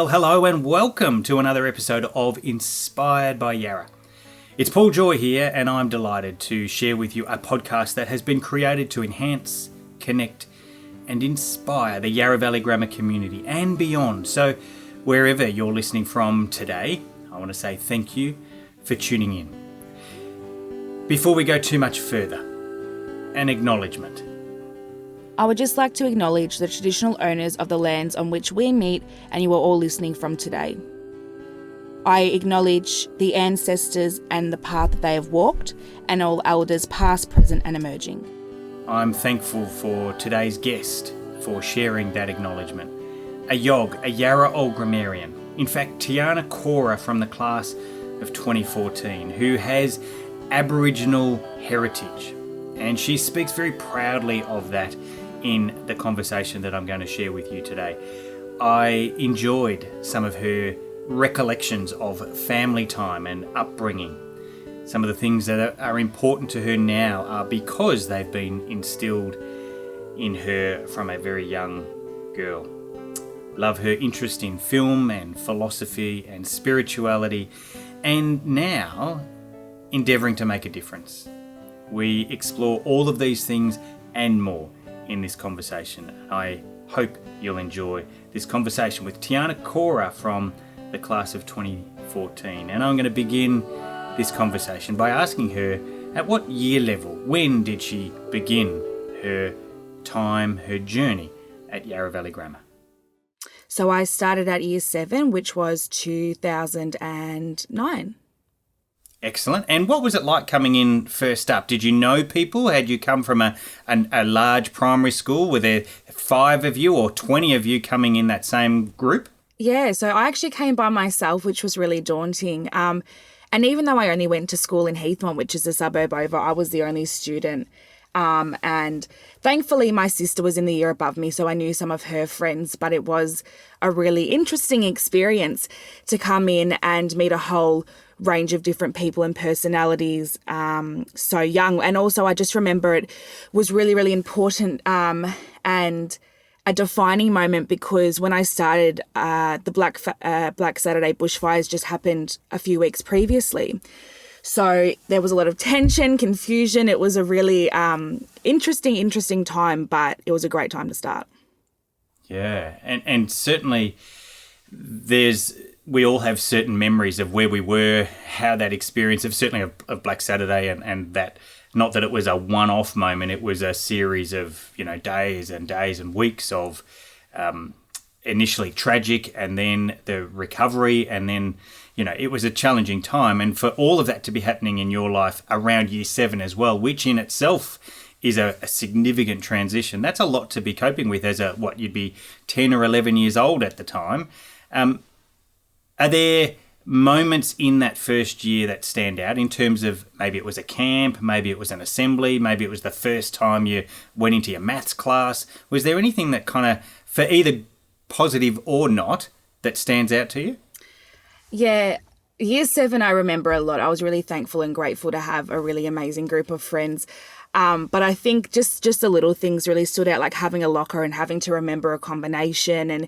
Well, hello and welcome to another episode of Inspired by Yarra. It's Paul Joy here, and I'm delighted to share with you a podcast that has been created to enhance, connect, and inspire the Yarra Valley Grammar community and beyond. So, wherever you're listening from today, I want to say thank you for tuning in. Before we go too much further, an acknowledgement. I would just like to acknowledge the traditional owners of the lands on which we meet and you are all listening from today. I acknowledge the ancestors and the path that they have walked, and all elders past, present and emerging. I'm thankful for today's guest for sharing that acknowledgement. A YOG, a Yarra Old Grammarian. In fact, Tiana Koehrer from the class of 2014, who has Aboriginal heritage. And she speaks very proudly of that in the conversation that I'm going to share with you today. I enjoyed some of her recollections of family time and upbringing. Some of the things that are important to her now are because they've been instilled in her from a very young girl. Love her interest in film and philosophy and spirituality, and now endeavouring to make a difference. We explore all of these things and more in this conversation. I hope you'll enjoy this conversation with Tiana Koehrer from the class of 2014. And I'm going to begin this conversation by asking her, at what year level, when did she begin her time, her journey at Yarra Valley Grammar? So I started at year 7, which was 2009. Excellent. And what was it like coming in first up? Did you know people? Had you come from a large primary school? Were there 5 of you or 20 of you coming in that same group? Yeah, so I actually came by myself, which was really daunting. And even though I only went to school in Heathmont, which is a suburb over, I was the only student. And thankfully my sister was in the year above me, so I knew some of her friends, but it was a really interesting experience to come in and meet a whole range of different people and personalities so young. And also I just remember it was really, really important and a defining moment, because when I started, the Black Saturday bushfires just happened a few weeks previously. So there was a lot of tension, confusion. It was a really interesting time, but it was a great time to start. Yeah, and certainly we all have certain memories of where we were, how that experience of Black Saturday and that, not that it was a one-off moment, it was a series of, days and weeks of initially tragic, and then the recovery, and then, it was a challenging time. And for all of that to be happening in your life around year 7 as well, which in itself is a significant transition. That's a lot to be coping with as you'd be 10 or 11 years old at the time. Are there moments in that first year that stand out in terms of maybe it was a camp, maybe it was an assembly, maybe it was the first time you went into your maths class? Was there anything that kind of, for either positive or not, that stands out to you? Yeah, year 7 I remember a lot. I was really thankful and grateful to have a really amazing group of friends. But I think just the little things really stood out, like having a locker and having to remember a combination, and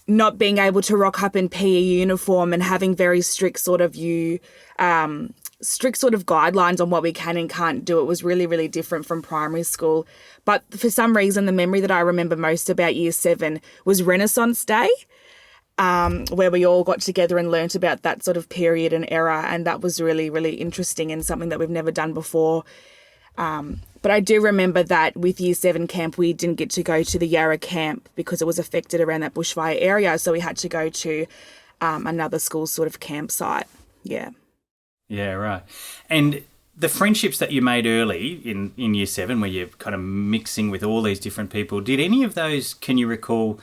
not being able to rock up in PE uniform and having very strict sort of guidelines on what we can and can't do. It was really, really different from primary school. But for some reason, the memory that I remember most about year 7 was Renaissance Day, where we all got together and learnt about that sort of period and era. And that was really, really interesting and something that we've never done before. But I do remember that with year 7 camp, we didn't get to go to the Yarra camp because it was affected around that bushfire area. So we had to go to another school sort of campsite. Yeah. Yeah, right. And the friendships that you made early in year 7, where you're kind of mixing with all these different people, did any of those, can you recall,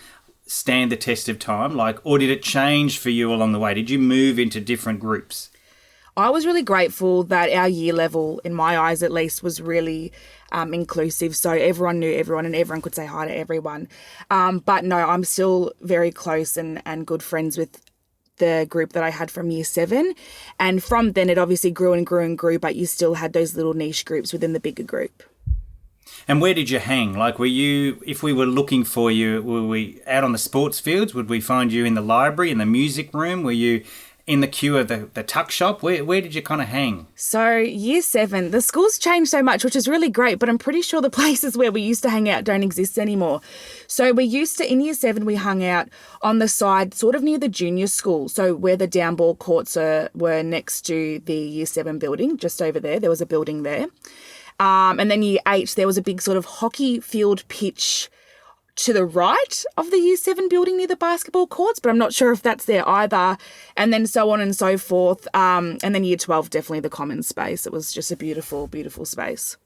stand the test of time? Or did it change for you along the way? Did you move into different groups? I was really grateful that our year level, in my eyes at least, was really inclusive. So everyone knew everyone and everyone could say hi to everyone. But no, I'm still very close and good friends with the group that I had from year 7. And from then it obviously grew and grew and grew, but you still had those little niche groups within the bigger group. And where did you hang? Like, were you, if we were looking for you, were we out on the sports fields? Would we find you in the library, in the music room? Were you in the queue of the tuck shop? Where did you kind of hang? So year 7, the school's changed so much, which is really great, but I'm pretty sure the places where we used to hang out don't exist anymore. So we used to, in year 7, we hung out on the side, sort of near the junior school. So where the downball courts were next to the year 7 building, just over there was a building there. And then year 8, there was a big sort of hockey field pitch to the right of the year 7 building near the basketball courts, but I'm not sure if that's there either. And then so on and so forth. And then year 12, definitely the common space. It was just a beautiful, beautiful space.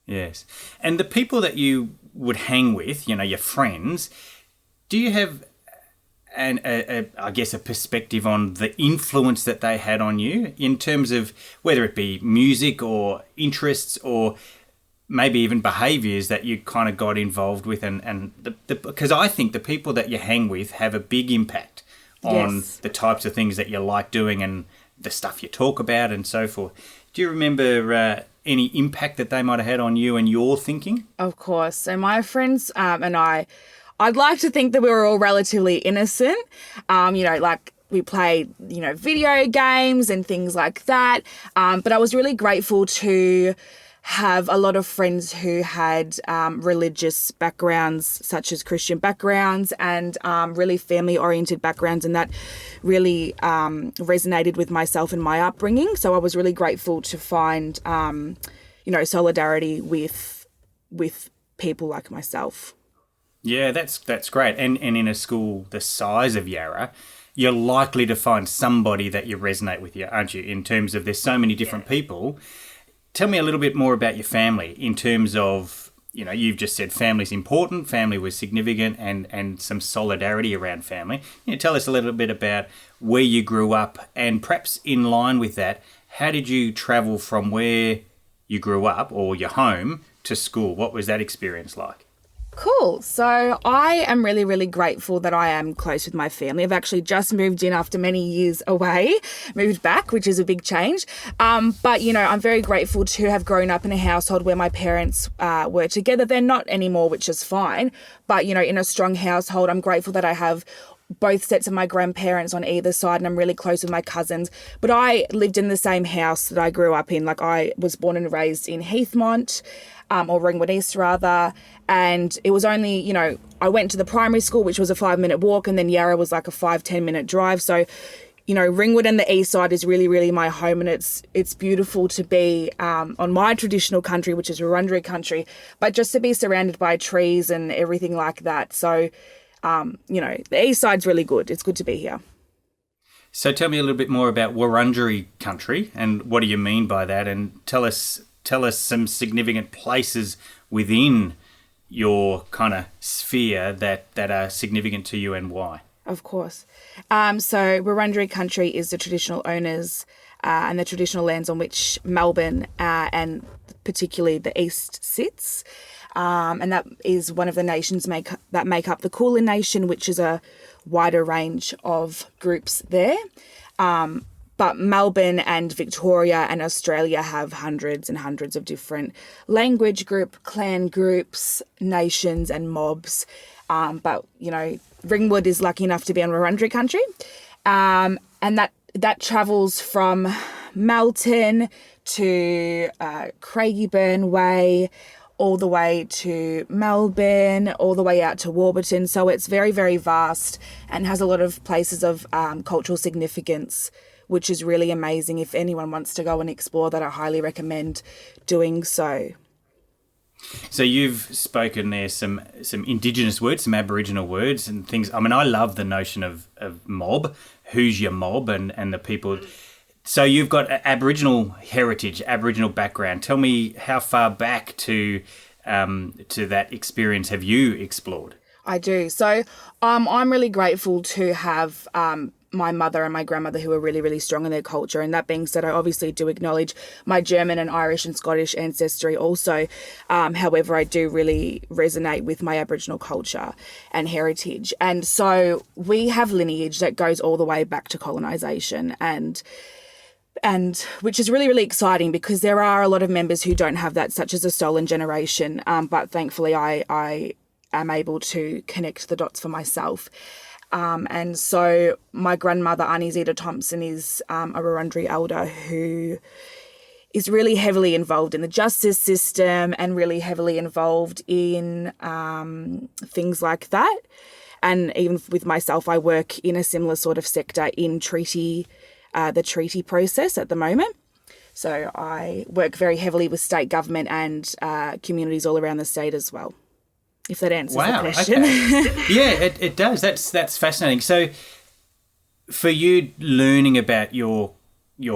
Yes. And the people that you would hang with, your friends, do you have I guess a perspective on the influence that they had on you in terms of whether it be music or interests or maybe even behaviours that you kind of got involved with, because I think the people that you hang with have a big impact on the types of things that you like doing and the stuff you talk about and so forth. Do you remember any impact that they might have had on you and your thinking? Of course. So my friends and I'd like to think that we were all relatively innocent, like we played, video games and things like that. But I was really grateful to have a lot of friends who had religious backgrounds, such as Christian backgrounds and really family-oriented backgrounds, and that really resonated with myself and my upbringing. So I was really grateful to find, solidarity with people like myself. Yeah, that's great. And in a school the size of Yarra, you're likely to find somebody that you resonate with, aren't you, in terms of there's so many different people. Tell me a little bit more about your family in terms of, you've just said family's important, family was significant, and some solidarity around family. Tell us a little bit about where you grew up, and perhaps in line with that, how did you travel from where you grew up or your home to school? What was that experience like? Cool. So I am really, really grateful that I am close with my family. I've actually just moved in after many years away, moved back, which is a big change. But, I'm very grateful to have grown up in a household where my parents were together. They're not anymore, which is fine. But, in a strong household, I'm grateful that I have both sets of my grandparents on either side, and I'm really close with my cousins. But I lived in the same house that I grew up in. Like, I was born and raised in Heathmont, or Ringwood East rather, and it was only, I went to the primary school, which was a 5-minute walk, and then Yarra was like a 5-10 minute drive. So, Ringwood and the east side is really, really my home, and it's beautiful to be on my traditional country, which is Wurundjeri country, but just to be surrounded by trees and everything like that. So, the east side's really good. It's good to be here. So tell me a little bit more about Wurundjeri country and what do you mean by that, and tell us some significant places within your kind of sphere that are significant to you and why. Of course. So Wurundjeri country is the traditional owners and the traditional lands on which Melbourne and particularly the east sits. And that is one of the nations that make up the Kulin Nation, which is a wider range of groups there. But Melbourne and Victoria and Australia have hundreds and hundreds of different language group, clan groups, nations and mobs. But, Ringwood is lucky enough to be on Wurundjeri country. And that travels from Melton to Craigieburn Way, all the way to Melbourne, all the way out to Warburton. So it's very, very vast and has a lot of places of cultural significance, which is really amazing. If anyone wants to go and explore that, I highly recommend doing so. So you've spoken there some Indigenous words, some Aboriginal words and things. I mean, I love the notion of mob. Who's your mob and the people. So you've got Aboriginal heritage, Aboriginal background. Tell me how far back to that experience have you explored? I do. So I'm really grateful to have my mother and my grandmother who are really, really strong in their culture. And that being said, I obviously do acknowledge my German and Irish and Scottish ancestry also. However, I do really resonate with my Aboriginal culture and heritage. And so we have lineage that goes all the way back to colonisation. And and which is really, really exciting because there are a lot of members who don't have that, such as a stolen generation. But thankfully, I am able to connect the dots for myself. And so my grandmother, Annie Zeta Thompson, is a Wurundjeri elder who is really heavily involved in the justice system and really heavily involved in things like that. And even with myself, I work in a similar sort of sector in the treaty process at the moment. So I work very heavily with state government and communities all around the state as well, if that answers the question. Okay. Yeah, it does. That's fascinating. So for you learning about your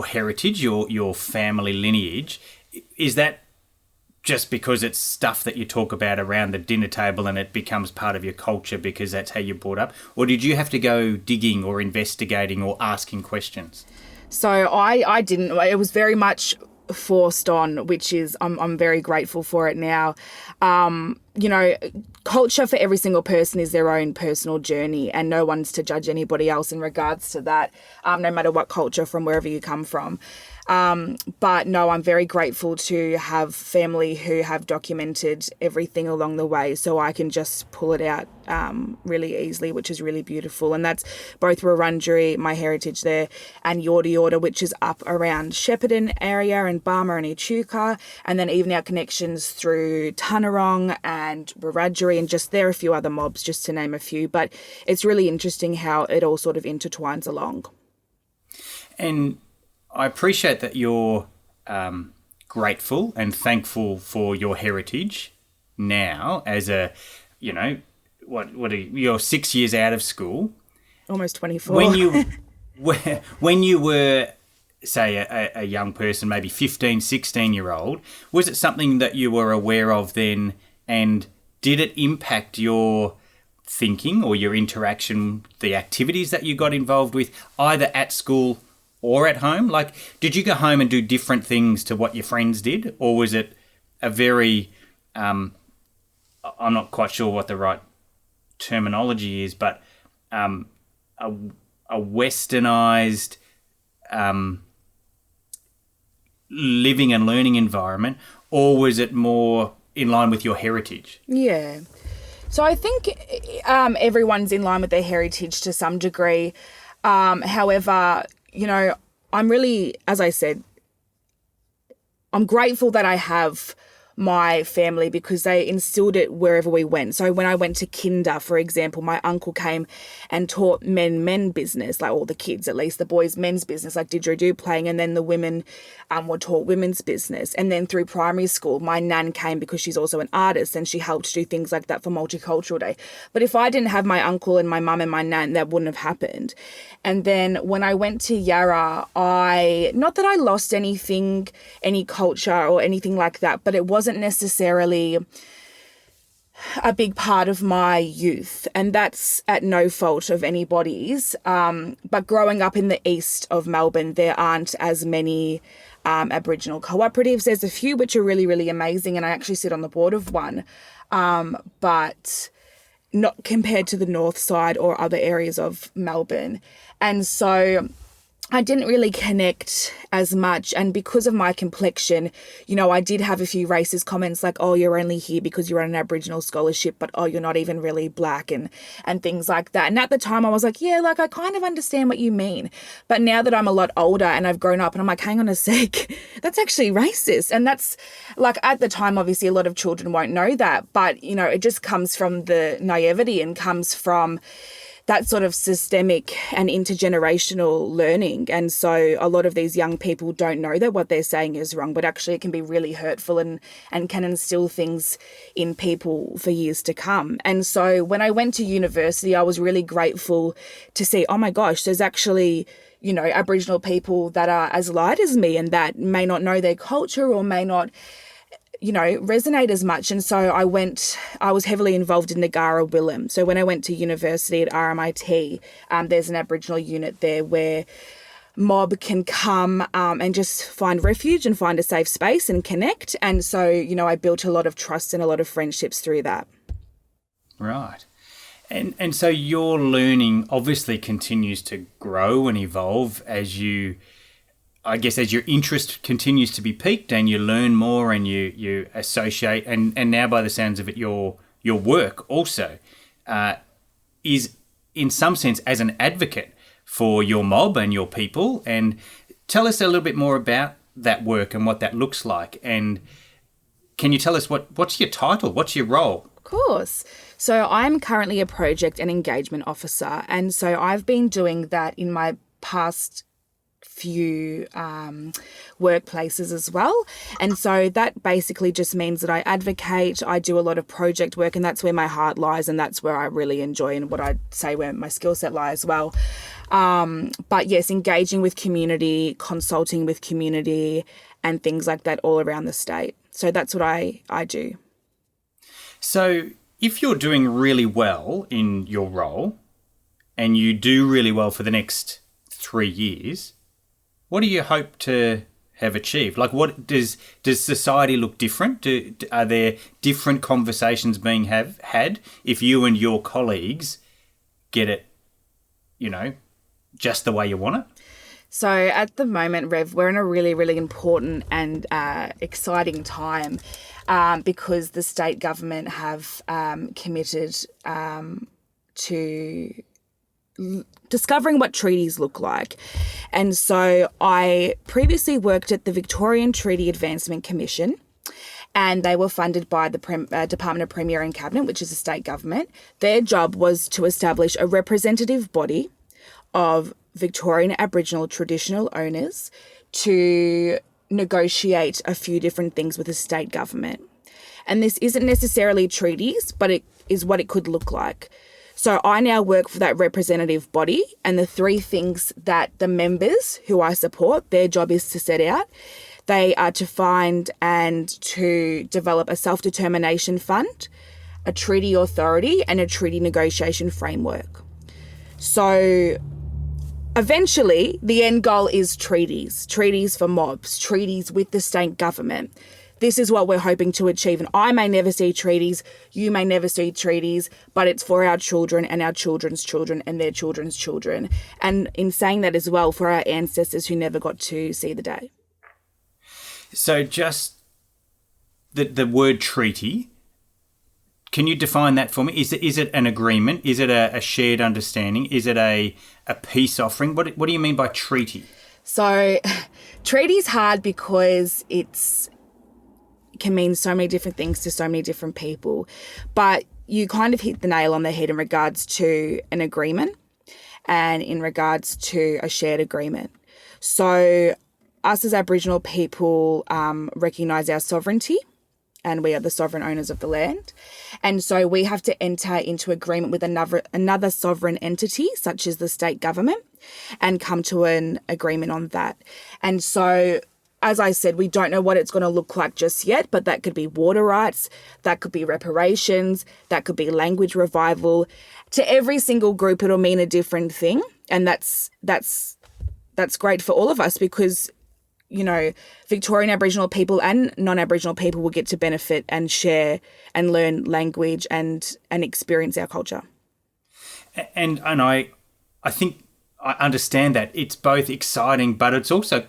heritage, your family lineage, is that just because it's stuff that you talk about around the dinner table and it becomes part of your culture because that's how you're brought up? Or did you have to go digging or investigating or asking questions? So I didn't. It was very much forced on, which is I'm very grateful for it now. Culture for every single person is their own personal journey, and no one's to judge anybody else in regards to that, no matter what culture from wherever you come from. But no, I'm very grateful to have family who have documented everything along the way, so I can just pull it out really easily, which is really beautiful. And that's both Wurundjeri, my heritage there, and Yorta, which is up around Shepparton area and Barmer and Echuca, and then even our connections through Tanarong and Wiradjuri, and just there are a few other mobs, just to name a few. But it's really interesting how it all sort of intertwines along. And I appreciate that you're grateful and thankful for your heritage now as a, you're 6 years out of school. Almost 24. When you were, say, a young person, maybe 15, 16-year-old, was it something that you were aware of then, and did it impact your thinking or your interaction, the activities that you got involved with, either at school or at home? Like, did you go home and do different things to what your friends did? Or was it a very, I'm not quite sure what the right terminology is, but a westernized living and learning environment? Or was it more in line with your heritage? Yeah. So I think everyone's in line with their heritage to some degree. However, I'm really, as I said, I'm grateful that I have my family because they instilled it wherever we went. So when I went to kinder, for example, my uncle came and taught men business, like all the kids, at least the boys men's business, like didgeridoo playing, and then the women were taught women's business. And then through primary school, my nan came because she's also an artist and she helped do things like that for Multicultural Day. But if I didn't have my uncle and my mum and my nan, that wouldn't have happened. And then when I went to Yarra, not that I lost anything, any culture or anything like that, but it wasn't necessarily a big part of my youth, and that's at no fault of anybody's. But growing up in the east of Melbourne, there aren't as many Aboriginal cooperatives. There's a few which are really, really amazing, and I actually sit on the board of one, but not compared to the north side or other areas of Melbourne. And so I didn't really connect as much. And because of my complexion, I did have a few racist comments like, oh, you're only here because you're on an Aboriginal scholarship, but oh, you're not even really black and things like that. And at the time I was like, yeah, like I kind of understand what you mean. But now that I'm a lot older and I've grown up and I'm like, hang on a sec, that's actually racist. And that's like, at the time, obviously a lot of children won't know that, but it just comes from the naivety and comes from that sort of systemic and intergenerational learning. And so a lot of these young people don't know that what they're saying is wrong, but actually it can be really hurtful and can instill things in people for years to come. And so when I went to university, I was really grateful to see, oh my gosh, there's actually, Aboriginal people that are as light as me and that may not know their culture or may not resonate as much. And so I was heavily involved in Negara Willem. So when I went to university at RMIT, there's an Aboriginal unit there where mob can come and just find refuge and find a safe space and connect. And so, I built a lot of trust and a lot of friendships through that. Right. And so your learning obviously continues to grow and evolve as you I guess as your interest continues to be piqued and you learn more and you associate, and now by the sounds of it, your work also is in some sense as an advocate for your mob and your people. And tell us a little bit more about that work and what that looks like. And can you tell us what's your title? What's your role? Of course. So I'm currently a project and engagement officer. And so I've been doing that in my past few workplaces as well. And so that basically just means that I advocate, I do a lot of project work, and that's where my heart lies, and that's where I really enjoy and what I'd say where my skill set lies as well. But yes, engaging with community, consulting with community and things like that all around the state. So that's what I do. So if you're doing really well in your role and you do really well for the next 3 years, what do you hope to have achieved? Like, what does society look different? Are there different conversations being had if you and your colleagues get it, just the way you want it? So at the moment, Rev, we're in a really, really important and exciting time because the state government have committed to discovering what treaties look like. And so I previously worked at the Victorian Treaty Advancement Commission, and they were funded by the Department of Premier and Cabinet, which is a state government. Their job was to establish a representative body of Victorian Aboriginal traditional owners to negotiate a few different things with the state government. And this isn't necessarily treaties, but it is what it could look like. So I now work for that representative body, and the three things that the members who I support, their job is to set out. They are to find and to develop a self-determination fund, a treaty authority, and a treaty negotiation framework. So eventually, the end goal is treaties for mobs, treaties with the state government. This is what we're hoping to achieve. And I may never see treaties, you may never see treaties, but it's for our children and our children's children and their children's children. And in saying that as well, for our ancestors who never got to see the day. So just the word treaty, can you define that for me? Is it an agreement? Is it a shared understanding? Is it a peace offering? What do you mean by treaty? So treaty's hard because it can mean so many different things to so many different people. But you kind of hit the nail on the head in regards to an agreement and in regards to a shared agreement. So us as Aboriginal people recognise our sovereignty, and we are the sovereign owners of the land. And so we have to enter into agreement with another sovereign entity, such as the state government, and come to an agreement on that. And so, as I said, we don't know what it's going to look like just yet, but that could be water rights, that could be reparations, that could be language revival. To every single group, it'll mean a different thing. And that's great for all of us because, Victorian Aboriginal people and non-Aboriginal people will get to benefit and share and learn language and experience our culture. And I think I understand that it's both exciting, but it's also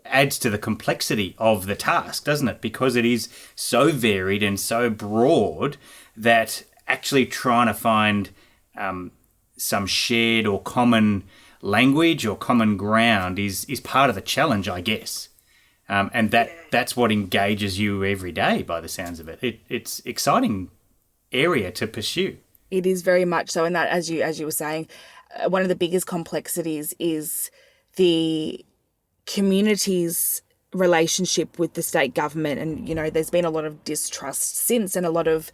adds to the complexity of the task, doesn't it? Because it is so varied and so broad that actually trying to find some shared or common language or common ground is part of the challenge, I guess. And that's what engages you every day by the sounds of it. It's exciting area to pursue. It is very much so. And that, as you were saying, one of the biggest complexities is the community's relationship with the state government. And, there's been a lot of distrust since, and a lot of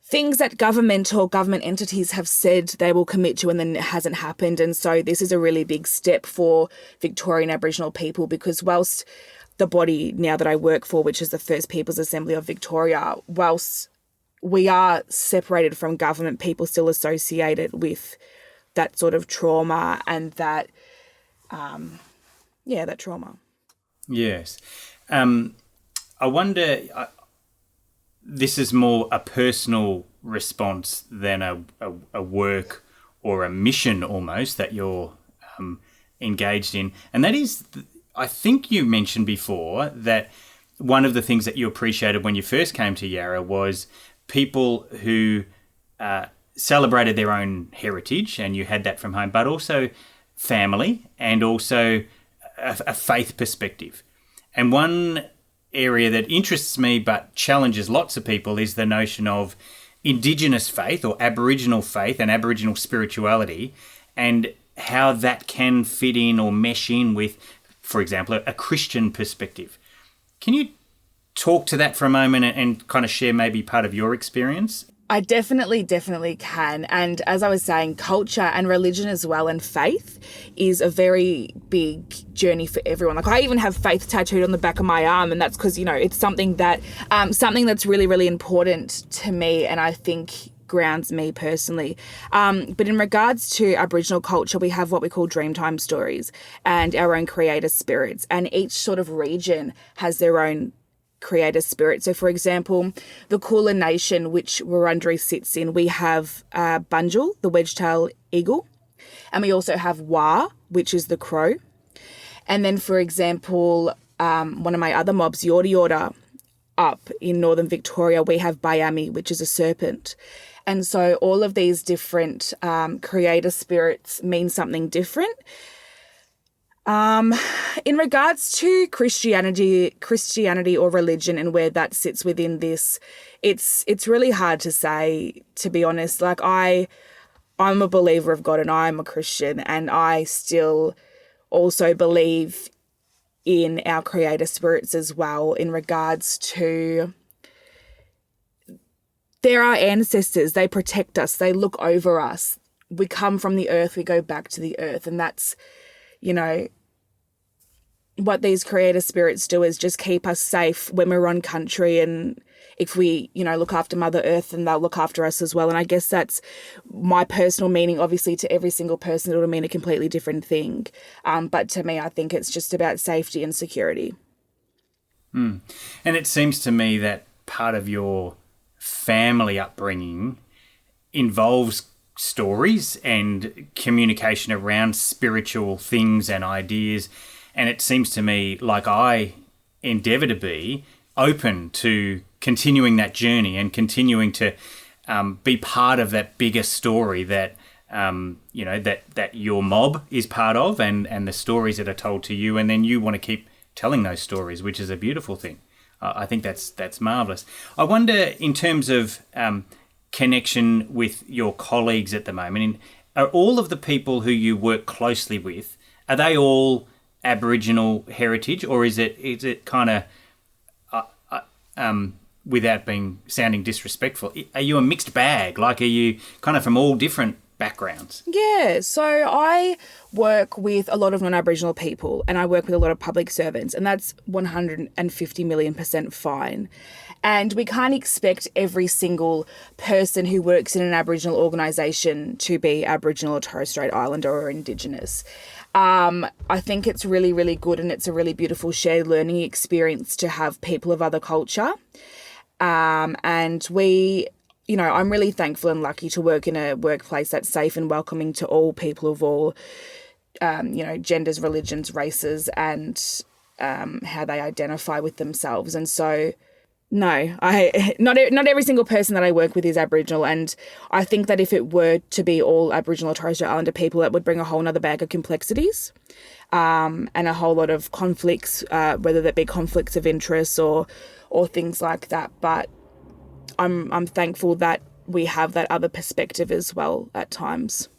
things that government or government entities have said they will commit to and then it hasn't happened. And so this is a really big step for Victorian Aboriginal people, because whilst the body now that I work for, which is the First Peoples Assembly of Victoria, whilst we are separated from government, people still associate it with that sort of trauma and that, that trauma. Yes. I wonder, this is more a personal response than a work or a mission almost that you're engaged in. And that is I think you mentioned before that one of the things that you appreciated when you first came to Yarra was people who celebrated their own heritage, and you had that from home, but also family and also a faith perspective. And one area that interests me but challenges lots of people is the notion of Indigenous faith or Aboriginal faith and Aboriginal spirituality, and how that can fit in or mesh in with, for example, a Christian perspective. Can you talk to that for a moment and kind of share maybe part of your experience? I definitely can. And as I was saying, culture and religion as well and faith is a very big journey for everyone. Like I even have faith tattooed on the back of my arm, and that's because, it's something that something that's really, really important to me, and I think grounds me personally. But in regards to Aboriginal culture, we have what we call Dreamtime stories and our own creator spirits, and each sort of region has their own creator spirit. So, for example, the Kulin Nation, which Wurundjeri sits in, we have Bunjil, the wedge-tailed eagle, and we also have Wa, which is the crow. And then, for example, one of my other mobs, Yorta Yorta, up in northern Victoria, we have Bayami, which is a serpent. And so all of these different creator spirits mean something different. In regards to Christianity or religion and where that sits within this, it's really hard to say, to be honest. Like I'm a believer of God and I'm a Christian, and I still also believe in our creator spirits as well, in regards to they're our ancestors. They protect us. They look over us. We come from the earth. We go back to the earth. And that's, what these creator spirits do is just keep us safe when we're on country, and if we, look after Mother Earth, then they'll look after us as well. And I guess that's my personal meaning. Obviously, to every single person, it'll mean a completely different thing. But to me, I think it's just about safety and security. And it seems to me that part of your family upbringing involves stories and communication around spiritual things and ideas. And it seems to me like I endeavour to be open to continuing that journey and continuing to be part of that bigger story that, that your mob is part of, and the stories that are told to you. And then you want to keep telling those stories, which is a beautiful thing. I think that's marvellous. I wonder, in terms of connection with your colleagues at the moment, are all of the people who you work closely with, are they all Aboriginal heritage, or is it kind of, without sounding disrespectful, are you a mixed bag? Like, are you kind of from all different backgrounds? Yeah, so I work with a lot of non-Aboriginal people, and I work with a lot of public servants, and that's 150 million% fine. And we can't expect every single person who works in an Aboriginal organisation to be Aboriginal or Torres Strait Islander or Indigenous. I think it's really, really good, and it's a really beautiful shared learning experience to have people of other culture. And we, I'm really thankful and lucky to work in a workplace that's safe and welcoming to all people of all, genders, religions, races, and how they identify with themselves. And so, no, not every single person that I work with is Aboriginal, and I think that if it were to be all Aboriginal or Torres Strait Islander people, that would bring a whole nother bag of complexities, and a whole lot of conflicts, whether that be conflicts of interest or things like that. But I'm thankful that we have that other perspective as well at times.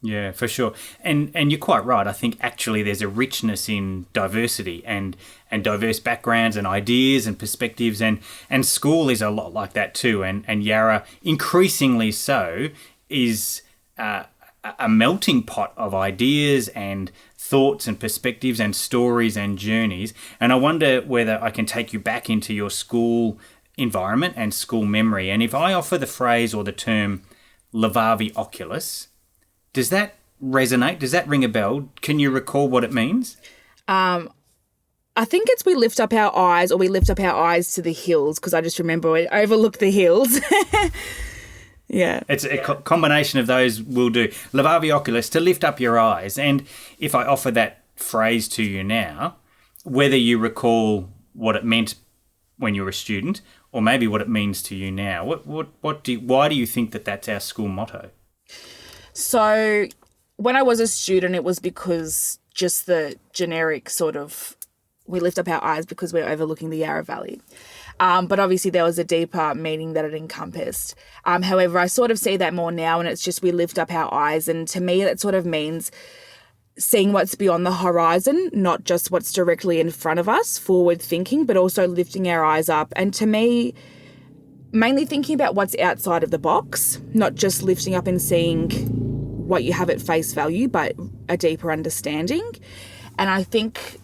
Yeah, for sure. And you're quite right. I think actually there's a richness in diversity and diverse backgrounds and ideas and perspectives, and school is a lot like that too. And Yarra, increasingly so, is a melting pot of ideas and thoughts and perspectives and stories and journeys. And I wonder whether I can take you back into your school environment and school memory. And if I offer the phrase or the term levavi oculus, does that resonate? Does that ring a bell? Can you recall what it means? I think it's we lift up our eyes, or we lift up our eyes to the hills, because I just remember we overlook the hills. Yeah. It's a combination of those will do. Levavi oculus, to lift up your eyes. And if I offer that phrase to you now, whether you recall what it meant when you were a student, or maybe what it means to you now. Why do you think that that's our school motto? So when I was a student, it was because just the generic sort of, we lift up our eyes because we're overlooking the Yarra Valley. But obviously there was a deeper meaning that it encompassed. However, I sort of see that more now, and it's just we lift up our eyes. And to me, that sort of means seeing what's beyond the horizon, not just what's directly in front of us, forward thinking, but also lifting our eyes up. And to me, mainly thinking about what's outside of the box, not just lifting up and seeing what you have at face value, but a deeper understanding. And I think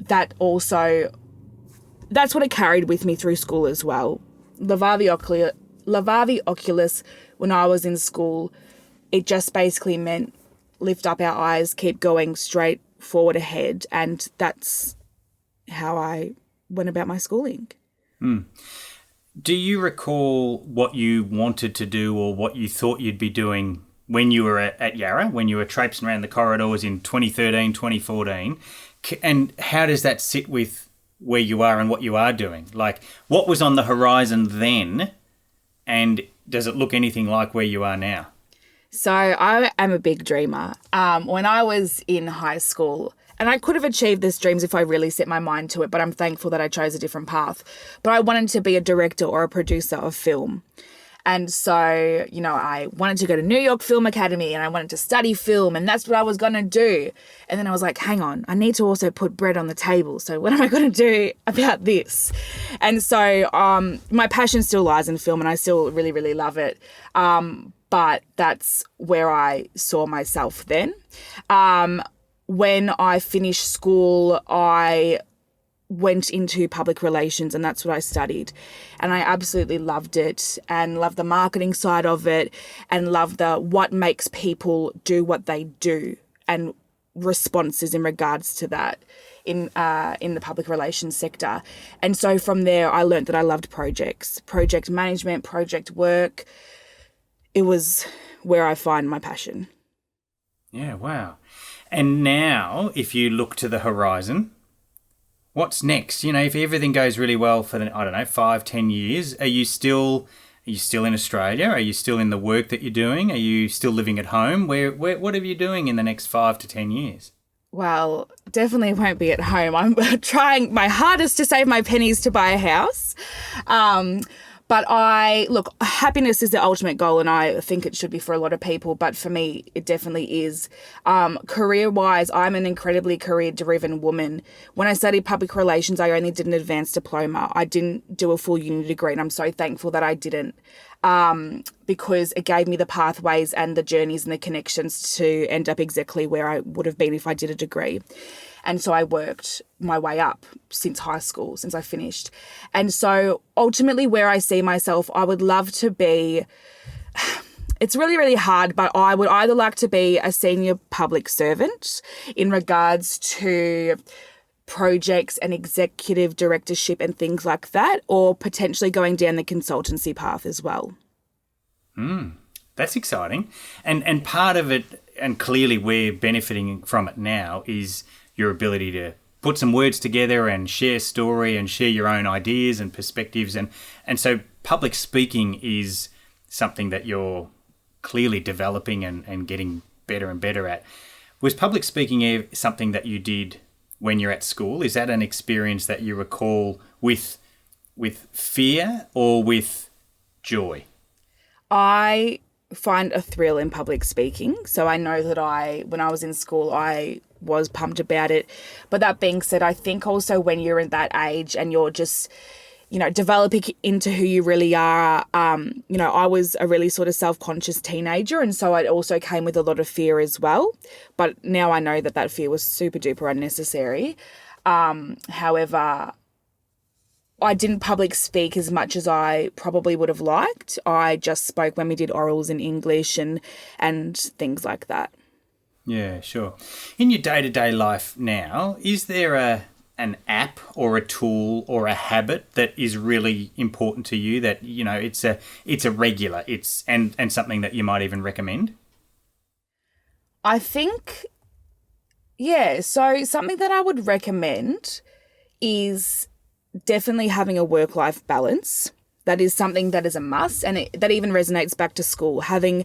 that also, that's what it carried with me through school as well. Levavi oculis, when I was in school, it just basically meant lift up our eyes, keep going straight forward ahead. And that's how I went about my schooling. Do you recall what you wanted to do or what you thought you'd be doing when you were at Yarra, when you were traipsing around the corridors in 2013, 2014? And how does that sit with where you are and what you are doing? Like, what was on the horizon then, and does it look anything like where you are now? So I am a big dreamer. When I was in high school, and I could have achieved these dreams if I really set my mind to it, but I'm thankful that I chose a different path. But I wanted to be a director or a producer of film. And so, you know, I wanted to go to New York Film Academy and I wanted to study film, and that's what I was going to do. And then I was like, hang on, I need to also put bread on the table. So what am I going to do about this? And so my passion still lies in film, and I still really, really love it. But that's where I saw myself then. When I finished school, I went into public relations, and that's what I studied. And I absolutely loved it, and loved the marketing side of it, and loved the what makes people do what they do and responses in regards to that in the public relations sector. And so from there, I learned that I loved projects, project management, project work. It was where I find my passion. Yeah, wow. And now, if you look to the horizon, what's next? You know, if everything goes really well for the, 5-10 years, are you still in Australia? Are you still in the work that you're doing? Are you still living at home? What are you doing in the next 5 to 10 years? Well, definitely won't be at home. I'm trying my hardest to save my pennies to buy a house. But happiness is the ultimate goal, and I think it should be for a lot of people, but for me, it definitely is. Career-wise, I'm an incredibly career-driven woman. When I studied public relations, I only did an advanced diploma. I didn't do a full uni degree, and I'm so thankful that I didn't, because it gave me the pathways and the journeys and the connections to end up exactly where I would have been if I did a degree. And so I worked my way up since high school, since I finished. And so ultimately where I see myself, I would love to be, it's really, really hard, but I would either like to be a senior public servant in regards to projects and executive directorship and things like that, or potentially going down the consultancy path as well. That's exciting. And part of it, and clearly we're benefiting from it now, is your ability to put some words together and share story and share your own ideas and perspectives. And so public speaking is something that you're clearly developing and getting better and better at. Was public speaking something that you did when you're at school? Is that an experience that you recall with fear or with joy? I find a thrill in public speaking. So I know that when I was in school, I was pumped about it. But that being said, I think also when you're at that age and you're just, developing into who you really are, I was a really sort of self-conscious teenager. And so it also came with a lot of fear as well. But now I know that fear was super duper unnecessary. However, I didn't public speak as much as I probably would have liked. I just spoke when we did orals in English and things like that. Yeah, sure. In your day-to-day life now, is there an app or a tool or a habit that is really important to you that, it's a regular, and something that you might even recommend? I think, yeah, so something that I would recommend is definitely having a work-life balance. That is something that is a must, and that even resonates back to school. Having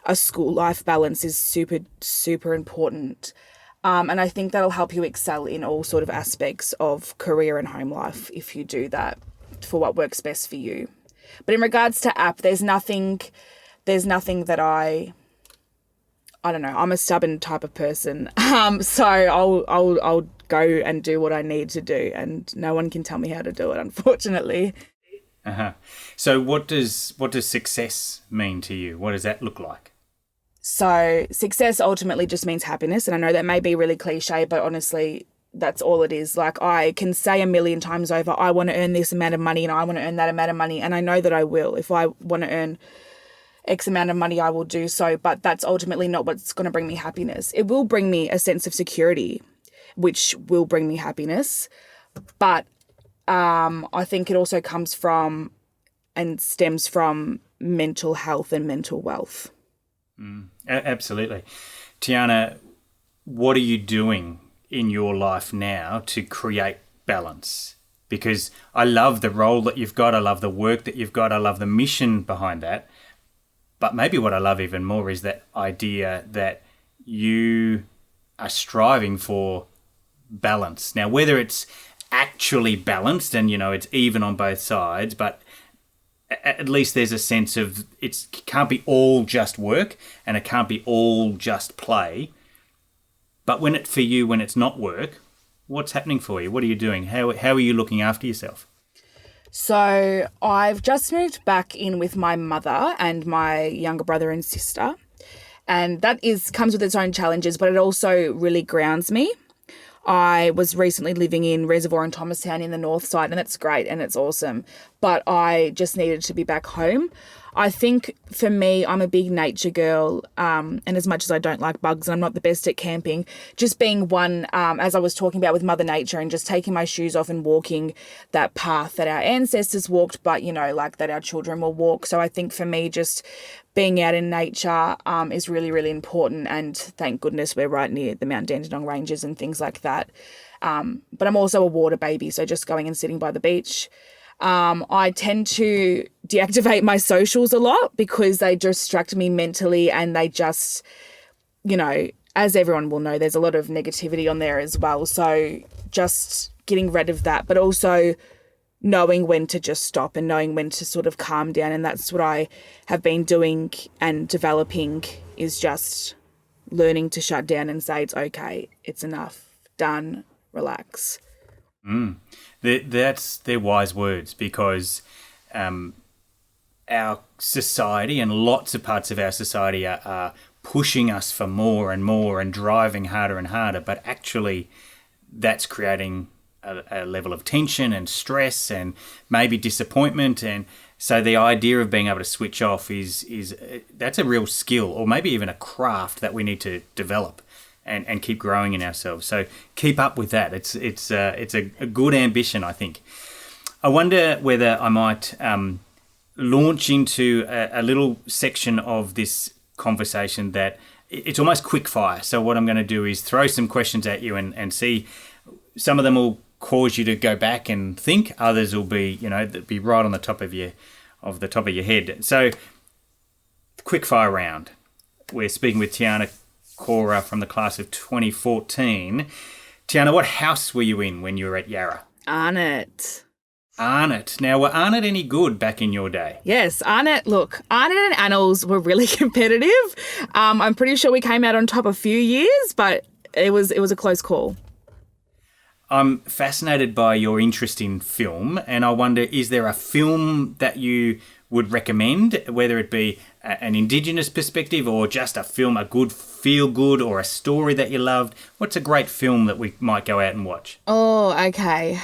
a school-life balance is super, super important. And I think that'll help you excel in all sort of aspects of career and home life if you do that for what works best for you. But in regards to app, there's nothing that I don't know. I'm a stubborn type of person. So I'll go and do what I need to do, and no one can tell me how to do it, unfortunately. Uh-huh. So what does success mean to you? What does that look like? So success ultimately just means happiness. And I know that may be really cliche, but honestly, that's all it is. Like, I can say a million times over, I want to earn this amount of money and I want to earn that amount of money. And I know that I will. If I want to earn X amount of money, I will do so. But that's ultimately not what's going to bring me happiness. It will bring me a sense of security, which will bring me happiness. But I think it also comes from and stems from mental health and mental wealth. Absolutely. Tiana, what are you doing in your life now to create balance? Because I love the role that you've got. I love the work that you've got. I love the mission behind that. But maybe what I love even more is that idea that you are striving for balance. Now, whether it's actually balanced and, it's even on both sides, but at least there's a sense of it can't be all just work and it can't be all just play. But when it's not work, what's happening for you? What are you doing? How are you looking after yourself? So I've just moved back in with my mother and my younger brother and sister. And that comes with its own challenges, but it also really grounds me. I was recently living in Reservoir and Thomastown in the north side, and that's great and it's awesome. But I just needed to be back home. I think for me, I'm a big nature girl, and as much as I don't like bugs and I'm not the best at camping, just being one, as I was talking about with Mother Nature, and just taking my shoes off and walking that path that our ancestors walked, but, like that our children will walk. So I think for me, just being out in nature is really, really important. And thank goodness we're right near the Mount Dandenong Ranges and things like that. But I'm also a water baby, so just going and sitting by the beach. I tend to deactivate my socials a lot because they distract me mentally, and they just, as everyone will know, there's a lot of negativity on there as well. So just getting rid of that, but also knowing when to just stop and knowing when to sort of calm down. And that's what I have been doing and developing, is just learning to shut down and say, it's okay, it's enough, done, relax. They're wise words, because our society and lots of parts of our society are pushing us for more and more and driving harder and harder, but actually that's creating a level of tension and stress and maybe disappointment. And so the idea of being able to switch off is that's a real skill, or maybe even a craft that we need to develop and keep growing in ourselves. So keep up with that. It's a good ambition, I think. I wonder whether I might launch into a little section of this conversation that it's almost quick fire. So what I'm going to do is throw some questions at you and see. Some of them will cause you to go back and think. Others will be, be right on the top of your head. So quick fire round. We're speaking with Tiana Koehrer from the class of 2014. Tiana, what house were you in when you were at Yarra? Arnott. Now, were Arnott any good back in your day? Yes, Arnott and Annals were really competitive. I'm pretty sure we came out on top a few years, but it was a close call. I'm fascinated by your interest in film, and I wonder, is there a film that you would recommend, whether it be an Indigenous perspective or just a film, a good feel-good, or a story that you loved? What's a great film that we might go out and watch? Oh, okay.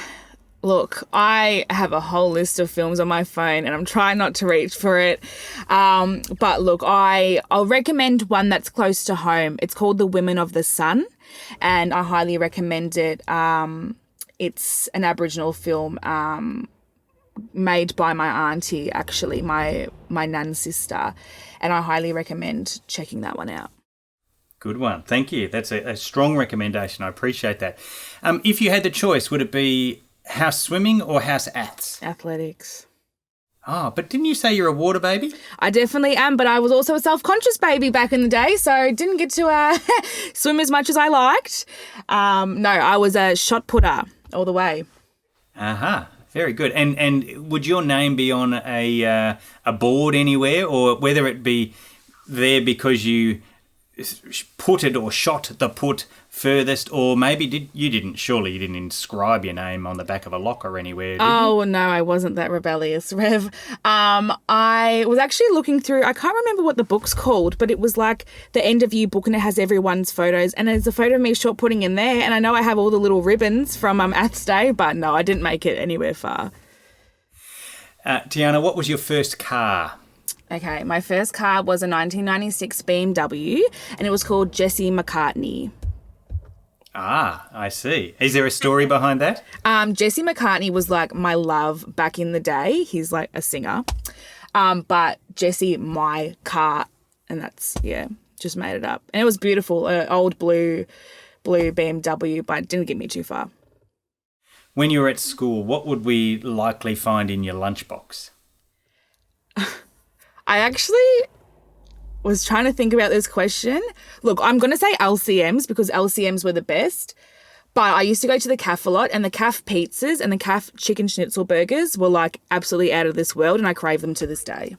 Look, I have a whole list of films on my phone and I'm trying not to reach for it. But look, I'll recommend one that's close to home. It's called The Women of the Sun, and I highly recommend it. It's an Aboriginal film made by my auntie, actually, my nan's sister, and I highly recommend checking that one out. Good one. Thank you. That's a strong recommendation. I appreciate that. If you had the choice, would it be House swimming or house aths? Athletics. Oh, but didn't you say you're a water baby? I definitely am, but I was also a self-conscious baby back in the day, so didn't get to swim as much as I liked. No, I was a shot putter all the way. Aha, very good. And would your name be on a board anywhere, or whether it be there because you putted or shot the put furthest, or maybe you didn't inscribe your name on the back of a locker anywhere, did you? Oh, no, I wasn't that rebellious, Rev. I was actually looking through, I can't remember what the book's called, but it was like the end of year book and it has everyone's photos, and there's a photo of me shot putting in there, and I know I have all the little ribbons from Aths Day, but no, I didn't make it anywhere far. Tiana, what was your first car? Okay, my first car was a 1996 BMW, and it was called Jesse McCartney. Ah, I see. Is there a story behind that? Jesse McCartney was like my love back in the day. He's like a singer. But Jesse, my car, and that's, yeah, just made it up. And it was beautiful, old blue BMW, but it didn't get me too far. When you were at school, what would we likely find in your lunchbox? I actually was trying to think about this question. Look, I'm going to say LCMs because LCMs were the best. But I used to go to the CAF a lot, and the CAF pizzas and the CAF chicken schnitzel burgers were like absolutely out of this world, and I crave them to this day.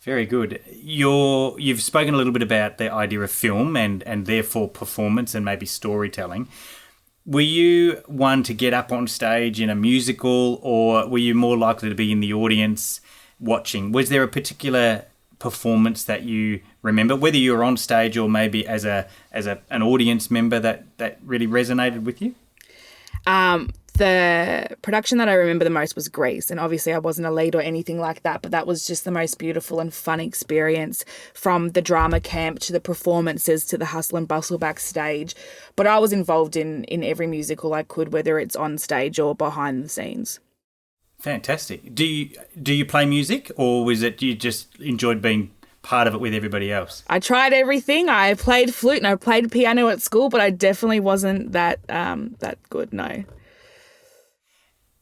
Very good. You've spoken a little bit about the idea of film and therefore performance and maybe storytelling. Were you one to get up on stage in a musical, or were you more likely to be in the audience watching? Was there a particular performance that you remember, whether you were on stage or maybe as an audience member that really resonated with you? The production that I remember the most was Grease, and obviously I wasn't a lead or anything like that, but that was just the most beautiful and fun experience, from the drama camp to the performances to the hustle and bustle backstage. But I was involved in every musical I could, whether it's on stage or behind the scenes. Fantastic. Do you play music, or was it you just enjoyed being part of it with everybody else? I tried everything. I played flute and I played piano at school, but I definitely wasn't that good, no.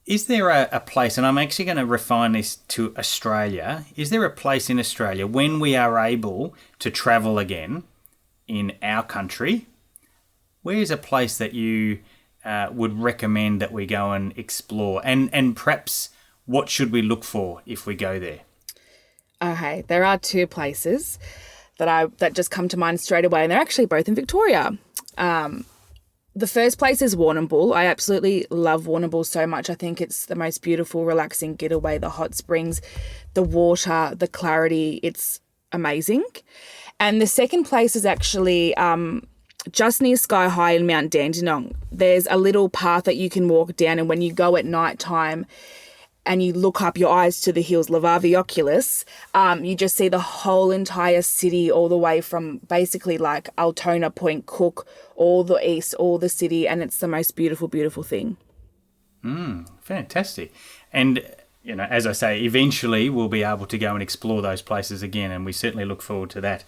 Is there a place, and I'm actually going to refine this to Australia, is there a place in Australia when we are able to travel again in our country, where is a place that you would recommend that we go and explore? And perhaps what should we look for if we go there? Okay, there are two places that just come to mind straight away, and they're actually both in Victoria. The first place is Warrnambool. I absolutely love Warrnambool so much. I think it's the most beautiful, relaxing getaway, the hot springs, the water, the clarity. It's amazing. And the second place is actually just near Sky High in Mount Dandenong. There's a little path that you can walk down, and when you go at night time and you look up your eyes to the hills, Levavi Oculus, you just see the whole entire city all the way from basically like Altona, Point Cook, all the east, all the city, and it's the most beautiful, beautiful thing. Fantastic. And, you know, as I say, eventually we'll be able to go and explore those places again, and we certainly look forward to that.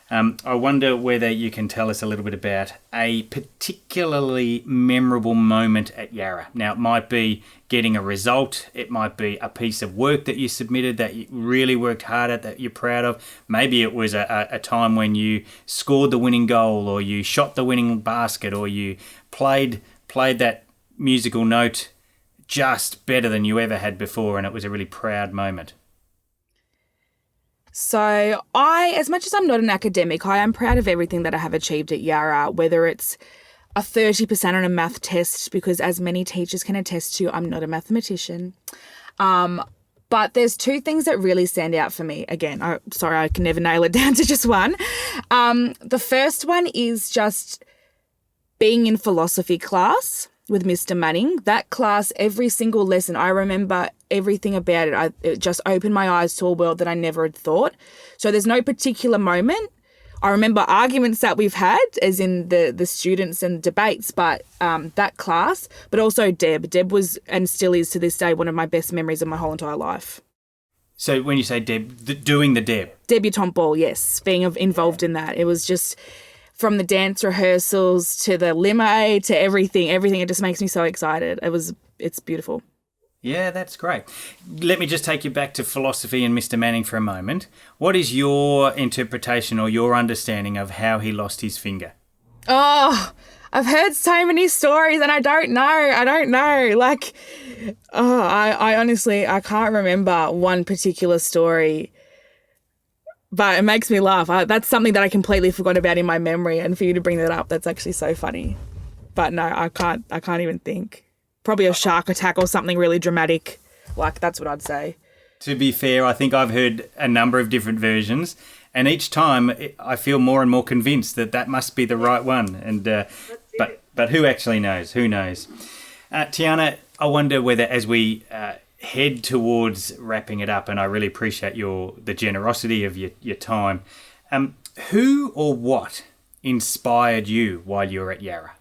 I wonder whether you can tell us a little bit about a particularly memorable moment at Yarra. Now, it might be getting a result. It might be a piece of work that you submitted that you really worked hard at, that you're proud of. Maybe it was a time when you scored the winning goal, or you shot the winning basket, or you played that musical note just better than you ever had before, and it was a really proud moment. So as much as I'm not an academic, I am proud of everything that I have achieved at Yarra, whether it's a 30% on a math test, because as many teachers can attest to, I'm not a mathematician. But there's two things that really stand out for me. Again, I can never nail it down to just one. The first one is just being in philosophy class with Mr. Manning. That class, every single lesson, I remember everything about it. It just opened my eyes to a world that I never had thought. So there's no particular moment. I remember arguments that we've had, as in the students and debates, but that class, but also Deb. Deb was, and still is to this day, one of my best memories of my whole entire life. So when you say Deb, doing the Deb? Debutante ball, yes, being involved in that. It was just from the dance rehearsals to the limo to everything. It just makes me so excited. It's beautiful. Yeah, that's great. Let me just take you back to philosophy and Mr. Manning for a moment. What is your interpretation or your understanding of how he lost his finger? Oh, I've heard so many stories and I don't know. Like, I honestly, I can't remember one particular story, but it makes me laugh. That's something that I completely forgot about in my memory, and for you to bring that up, that's actually so funny. But no, I can't even think. Probably a shark attack or something really dramatic. Like, that's what I'd say. To be fair, I think I've heard a number of different versions, and each time I feel more and more convinced that must be the right one. And but who actually knows? Who knows? Tiana, I wonder whether as we head towards wrapping it up, and I really appreciate the generosity of your time, who or what inspired you while you were at Yarra?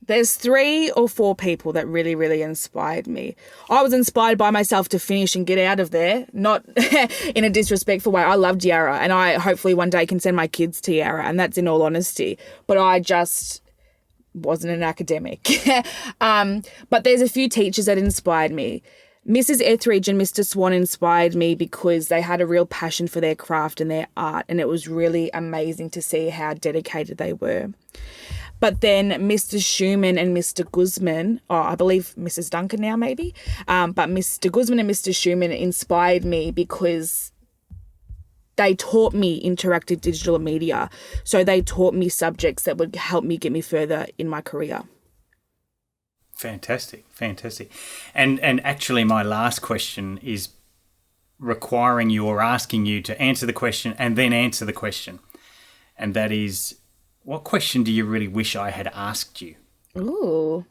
There's 3 or 4 people that really, really inspired me. I was inspired by myself to finish and get out of there, not in a disrespectful way. I loved Yarra, and I hopefully one day can send my kids to Yarra, and that's in all honesty. But I just wasn't an academic. But there's a few teachers that inspired me. Mrs. Etheridge and Mr. Swan inspired me because they had a real passion for their craft and their art, and it was really amazing to see how dedicated they were. But then Mr. Schumann and Mr. Guzman, I believe Mrs. Duncan now maybe, but Mr. Guzman and Mr. Schumann inspired me because they taught me interactive digital media. So they taught me subjects that would help me get me further in my career. Fantastic. And actually my last question is requiring you or asking you to answer the question and then answer the question. And that is, what question do you really wish I had asked you? Ooh.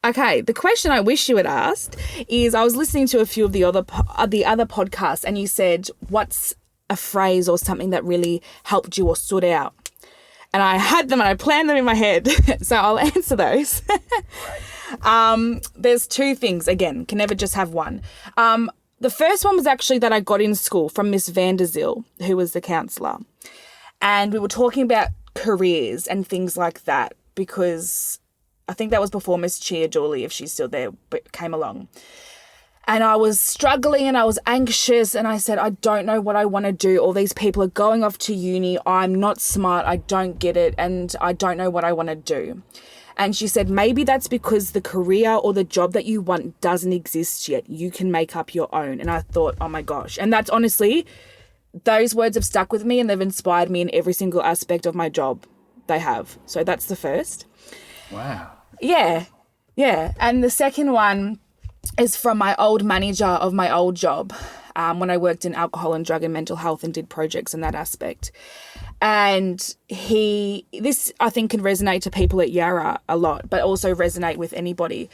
Okay, the question I wish you had asked is, I was listening to a few of the other podcasts, and you said, what's a phrase or something that really helped you or stood out? And I had them and I planned them in my head, so I'll answer those. There's 2 things, again, can never just have one. The first one was actually that I got in school from Miss Vanderzil, who was the counsellor. And we were talking about careers and things like that, because I think that was before Miss Chia Dooley, if she's still there, but came along. And I was struggling and I was anxious, and I said, I don't know what I want to do. All these people are going off to uni. I'm not smart. I don't get it. And I don't know what I want to do. And she said, maybe that's because the career or the job that you want doesn't exist yet. You can make up your own. And I thought, oh my gosh. And that's honestly, those words have stuck with me, and they've inspired me in every single aspect of my job they have. So that's the first. Wow. Yeah. And the second one is from my old manager of my old job, when I worked in alcohol and drug and mental health and did projects in that aspect. And this I think can resonate to people at Yarra a lot, but also resonate with anybody.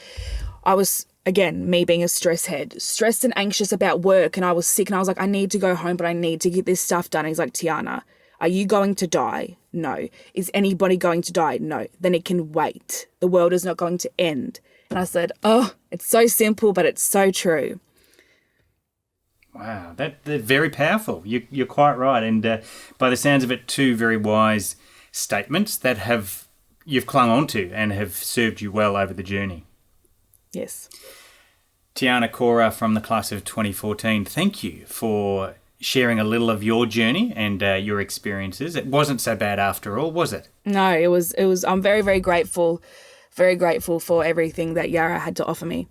I was, again, me being a stressed and anxious about work, and I was sick, and I was like, I need to go home, but I need to get this stuff done. And he's like, Tiana, are you going to die? No. Is anybody going to die? No. Then it can wait. The world is not going to end. And I said, oh, it's so simple, but it's so true. Wow, they're very powerful. You're quite right. And by the sounds of it, 2 very wise statements that you've clung on to and have served you well over the journey. Yes. Tiana Koehrer from the class of 2014, thank you for sharing a little of your journey and your experiences. It wasn't so bad after all, was it? No, it was. I'm very, very grateful for everything that Yarra had to offer me.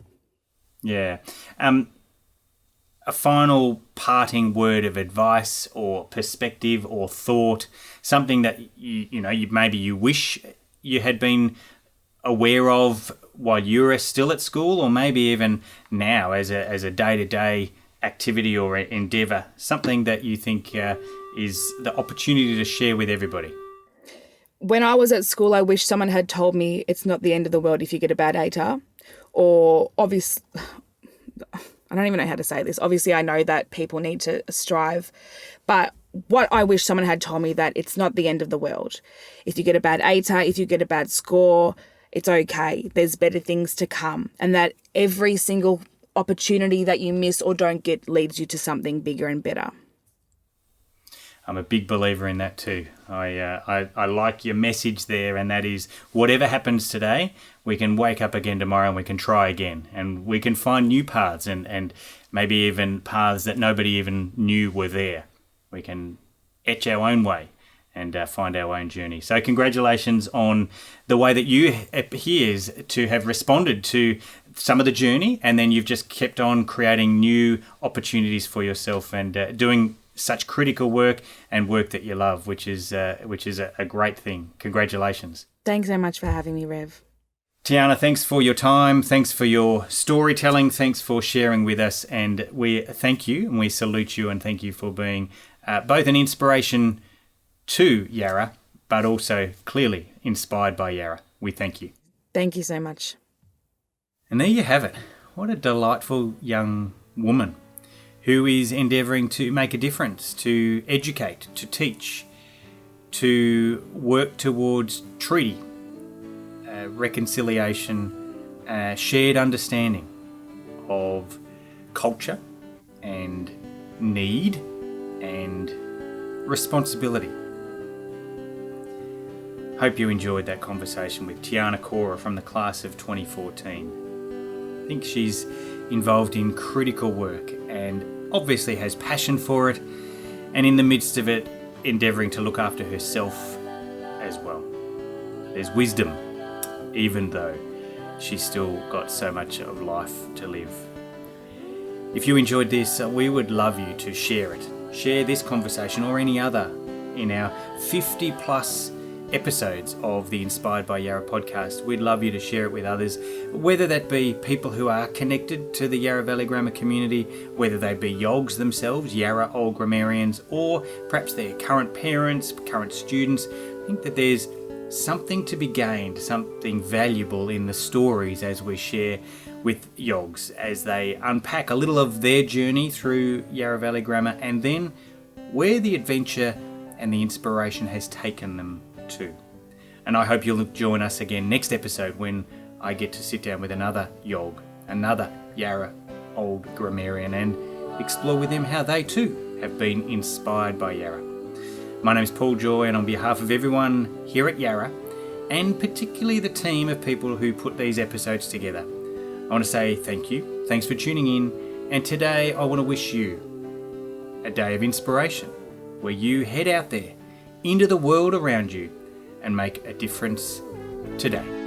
Yeah. A final parting word of advice or perspective or thought, something that you wish you had been aware of while you were still at school, or maybe even now as a day-to-day activity or endeavour, something that you think is the opportunity to share with everybody? When I was at school, I wish someone had told me it's not the end of the world if you get a bad ATAR, or obviously, I don't even know how to say this. Obviously, I know that people need to strive, but what I wish someone had told me, that it's not the end of the world. If you get a bad ATAR, if you get a bad score, it's okay. There's better things to come, and that every single opportunity that you miss or don't get leads you to something bigger and better. I'm a big believer in that too. I like your message there, and that is whatever happens today, we can wake up again tomorrow and we can try again, and we can find new paths and maybe even paths that nobody even knew were there. We can etch our own way and find our own journey. So congratulations on the way that you appears to have responded to some of the journey, and then you've just kept on creating new opportunities for yourself and doing such critical work and work that you love, which is a great thing. Congratulations. Thanks so much for having me, Rev. Tiana, thanks for your time. Thanks for your storytelling. Thanks for sharing with us. And we thank you and we salute you and thank you for being both an inspiration to Yarra, but also clearly inspired by Yarra. We thank you. Thank you so much. And there you have it. What a delightful young woman who is endeavouring to make a difference, to educate, to teach, to work towards treaty, reconciliation, shared understanding of culture and need and responsibility. Hope you enjoyed that conversation with Tiana Koehrer from the class of 2014. I think she's involved in critical work and obviously has passion for it, and in the midst of it, endeavouring to look after herself as well. There's wisdom, even though she's still got so much of life to live. If you enjoyed this, we would love you to share it. Share this conversation or any other in our 50 plus episodes of the Inspired by Yarra podcast. We'd love you to share it with others, whether that be people who are connected to the Yarra Valley Grammar community, whether they be YOGs themselves, Yarra Old Grammarians, or perhaps their current parents, current students. I think that there's something to be gained, something valuable in the stories as we share with YOGs, as they unpack a little of their journey through Yarra Valley Grammar and then where the adventure and the inspiration has taken them to. And I hope you'll join us again next episode when I get to sit down with another YOG, another Yarra Old Grammarian, and explore with them how they too have been inspired by Yarra. My name is Paul Joy, and on behalf of everyone here at Yarra, and particularly the team of people who put these episodes together, I want to say thank you. Thanks for tuning in. And today I want to wish you a day of inspiration where you head out there into the world around you and make a difference today.